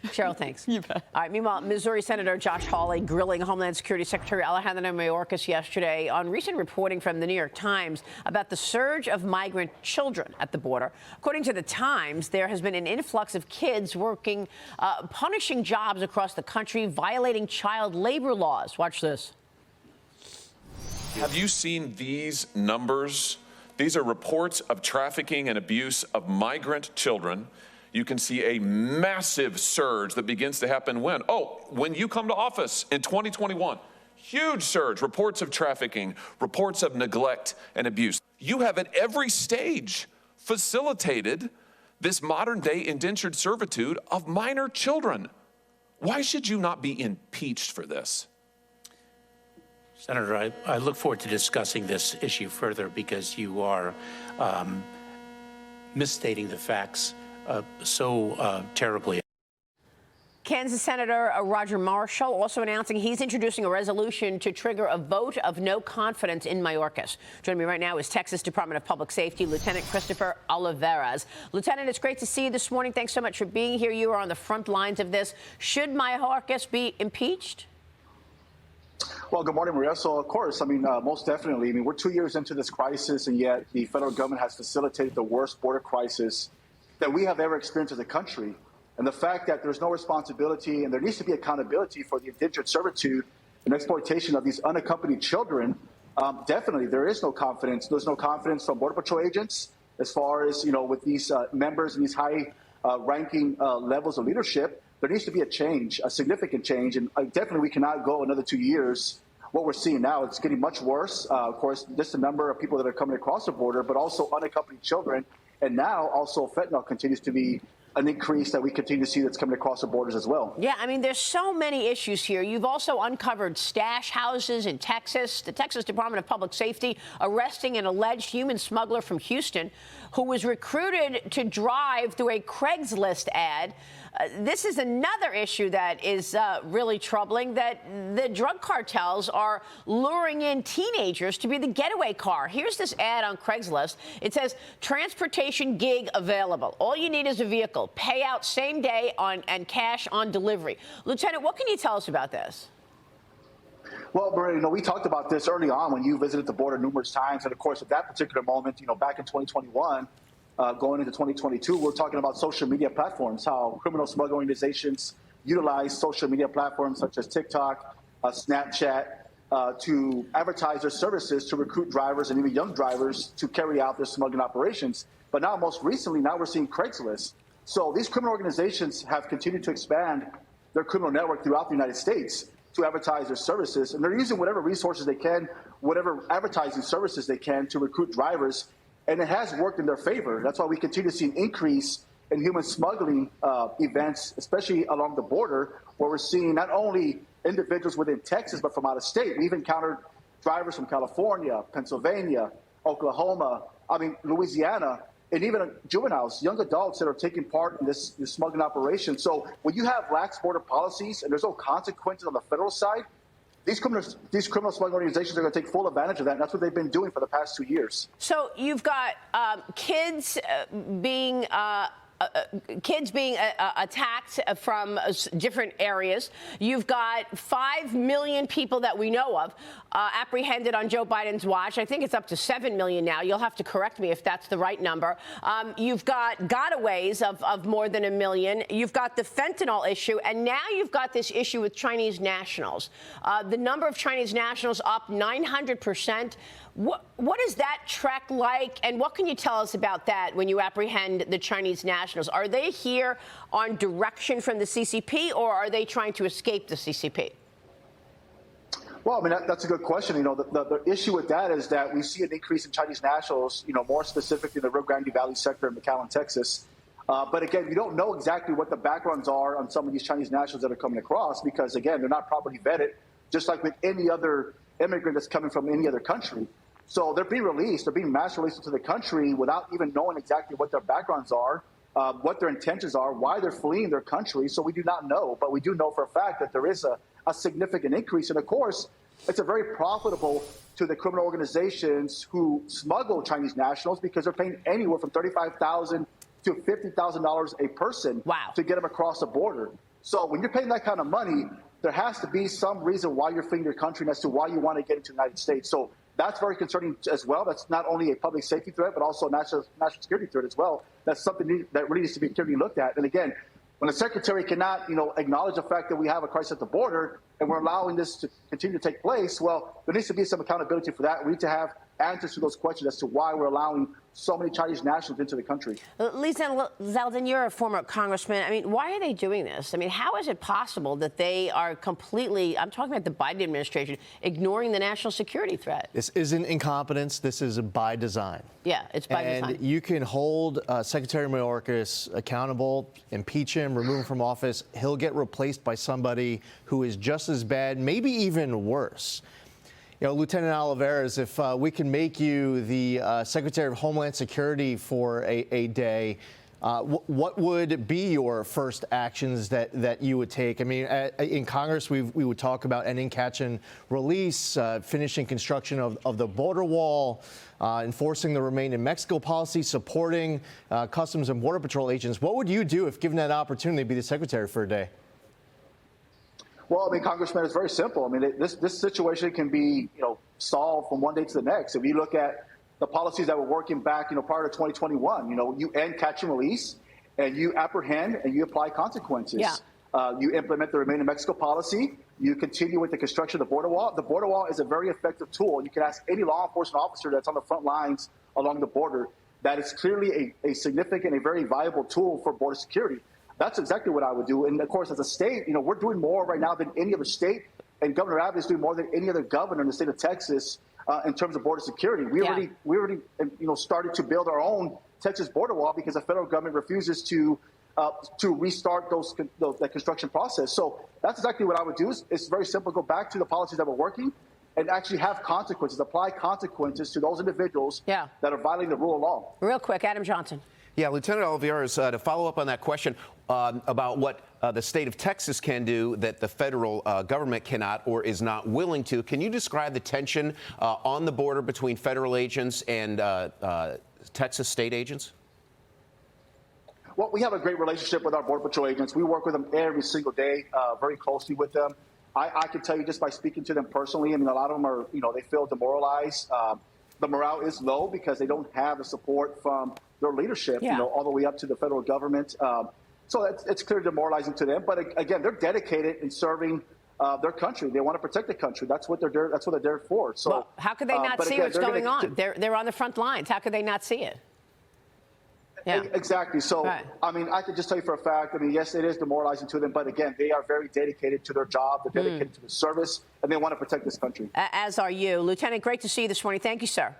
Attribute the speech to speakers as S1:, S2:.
S1: Cheryl, thanks.
S2: You bet.
S1: All right, meanwhile, Missouri Senator Josh Hawley grilling Homeland Security Secretary Alejandro Mayorkas yesterday on recent reporting from the New York Times about the surge of migrant children at the border. According to the Times, there has been an influx of kids working, punishing jobs across the country, violating child labor laws. Watch this.
S3: Have you seen these numbers? These are reports of trafficking and abuse of migrant children. You can see a massive surge that begins to happen when? Oh, when you come to office in 2021. Huge surge, reports of trafficking, reports of neglect and abuse. You have at every stage facilitated this modern day indentured servitude of minor children. Why should you not be impeached for this?
S4: Senator, I look forward to discussing this issue further because you are misstating the facts so terribly.
S1: Kansas Senator Roger Marshall also announcing he's introducing a resolution to trigger a vote of no confidence in Mayorkas. Joining me right now is Texas Department of Public Safety Lieutenant Christopher Olivarez. Lieutenant, it's great to see you this morning. Thanks so much for being here. You are on the front lines of this. Should Mayorkas be impeached?
S5: Well, good morning, Maria. So, of course, most definitely. We're 2 years into this crisis, and yet the federal government has facilitated the worst border crisis that we have ever experienced as a country. And the fact that there's no responsibility and there needs to be accountability for the indentured servitude and exploitation of these unaccompanied children, definitely there is no confidence. There's no confidence from Border Patrol agents as far as, with these members and these high-ranking levels of leadership. There needs to be a change, a significant change, and definitely we cannot go another 2 years. What we're seeing now, it's getting much worse. Of course, just the number of people that are coming across the border, but also unaccompanied children. And now also fentanyl continues to be an increase that we continue to see that's coming across the borders as well.
S1: Yeah, there's so many issues here. You've also uncovered stash houses in Texas. The Texas Department of Public Safety arresting an alleged human smuggler from Houston who was recruited to drive through a Craigslist ad. This is another issue that is really troubling, that the drug cartels are luring in teenagers to be the getaway car. Here's this ad on Craigslist. It says, transportation gig available. All you need is a vehicle. Pay out same day and cash on delivery. Lieutenant, what can you tell us about this?
S5: Well, Maria, we talked about this early on when you visited the border numerous times. And, of course, at that particular moment, back in 2021, going into 2022, we're talking about social media platforms, how criminal smuggling organizations utilize social media platforms such as TikTok, Snapchat, to advertise their services to recruit drivers and even young drivers to carry out their smuggling operations. But now, most recently, now we're seeing Craigslist. So these criminal organizations have continued to expand their criminal network throughout the United States to advertise their services. And they're using whatever resources they can, whatever advertising services they can to recruit drivers. And it has worked in their favor. That's why we continue to see an increase in human smuggling events, especially along the border, where we're seeing not only individuals within Texas, but from out of state. We've encountered drivers from California, Pennsylvania, Oklahoma, Louisiana, and even juveniles, young adults that are taking part in this smuggling operation. So when you have lax border policies and there's no consequences on the federal side, these criminal smuggling organizations are going to take full advantage of that, and that's what they've been doing for the past 2 years.
S1: So you've got kids being attacked from different areas. You've got 5 million people that we know of apprehended on Joe Biden's watch. I think it's up to 7 million now. You'll have to correct me if that's the right number. You've got gotaways of more than 1 million. You've got the fentanyl issue, and now you've got this issue with Chinese nationals. The number of Chinese nationals up 900%. What is that trek like, and what can you tell us about that when you apprehend the Chinese nationals? Are they here on direction from the CCP, or are they trying to escape the CCP?
S5: Well, that's a good question. The issue with that is that we see an increase in Chinese nationals, more specifically in the Rio Grande Valley sector in McAllen, Texas. But again, we don't know exactly what the backgrounds are on some of these Chinese nationals that are coming across because, again, they're not properly vetted, just like with any other immigrant that's coming from any other country. So they're being released. They're being mass released into the country without even knowing exactly what their backgrounds are, what their intentions are, why they're fleeing their country. So we do not know. But we do know for a fact that there is a significant increase. And, of course, it's a very profitable to the criminal organizations who smuggle Chinese nationals because they're paying anywhere from $35,000 to $50,000 a person to get them across the border. So when you're paying that kind of money, there has to be some reason why you're fleeing your country and as to why you want to get into the United States. So that's very concerning as well. That's not only a public safety threat, but also a national security threat as well. That's something that really needs to be clearly looked at. And again, when the secretary cannot, acknowledge the fact that we have a crisis at the border and we're allowing this to continue to take place, well, there needs to be some accountability for that. We need to have answers to those questions as to why we're allowing so many Chinese nationals into the country.
S1: Lisa Zeldin, you're a former congressman. I mean, why are they doing this? I mean, how is it possible that they are completely, I'm talking about the Biden administration, ignoring the national security threat?
S2: This isn't incompetence. This is by design.
S1: Yeah, it's by design.
S2: And you can hold Secretary Mayorkas accountable, impeach him, remove him from office. He'll get replaced by somebody who is just as bad, maybe even worse. Lieutenant Olivarez, if we can make you the Secretary of Homeland Security for a day, what would be your first actions that you would take? I mean, in Congress, we would talk about ending catch and release, finishing construction of the border wall, enforcing the Remain in Mexico policy, supporting Customs and Border Patrol agents. What would you do if given that opportunity to be the Secretary for a day?
S5: Well, I mean, Congressman, it's very simple. I mean, this situation can be, solved from one day to the next. If you look at the policies that were working back, prior to 2021, you end catch and release, and you apprehend and you apply consequences. Yeah. You implement the Remain in Mexico policy. You continue with the construction of the border wall. The border wall is a very effective tool. You can ask any law enforcement officer that's on the front lines along the border. That is clearly a significant, a very viable tool for border security. That's exactly what I would do. And of course, as a state, we're doing more right now than any other state. And Governor Abbott is doing more than any other governor in the state of Texas in terms of border security. We already started to build our own Texas border wall because the federal government refuses to restart that construction process. So that's exactly what I would do. It's very simple. Go back to the policies that were working and actually have consequences, apply consequences to those individuals that are violating the rule of law.
S1: Real quick, Adam Johnson.
S6: Yeah, Lieutenant Olivarez, to follow up on that question about what the state of Texas can do that the federal government cannot or is not willing to, can you describe the tension on the border between federal agents and Texas state agents?
S5: Well, we have a great relationship with our Border Patrol agents. We work with them every single day, very closely with them. I can tell you just by speaking to them personally, I mean, a lot of them are, they feel demoralized. The morale is low because they don't have the support from their leadership, all the way up to the federal government. So it's clearly demoralizing to them. But again, they're dedicated in serving their country. They want to protect the country. That's what they're there. That's what they're there for. So
S1: well, how could they not see what's going on? They're on the front lines. How could they not see it? Yeah.
S5: Exactly. So, right. I mean, I could just tell you for a fact, I mean, yes, it is demoralizing to them. But again, they are very dedicated to their job. They're dedicated to the service, and they want to protect this country.
S1: As are you. Lieutenant, great to see you this morning. Thank you, sir.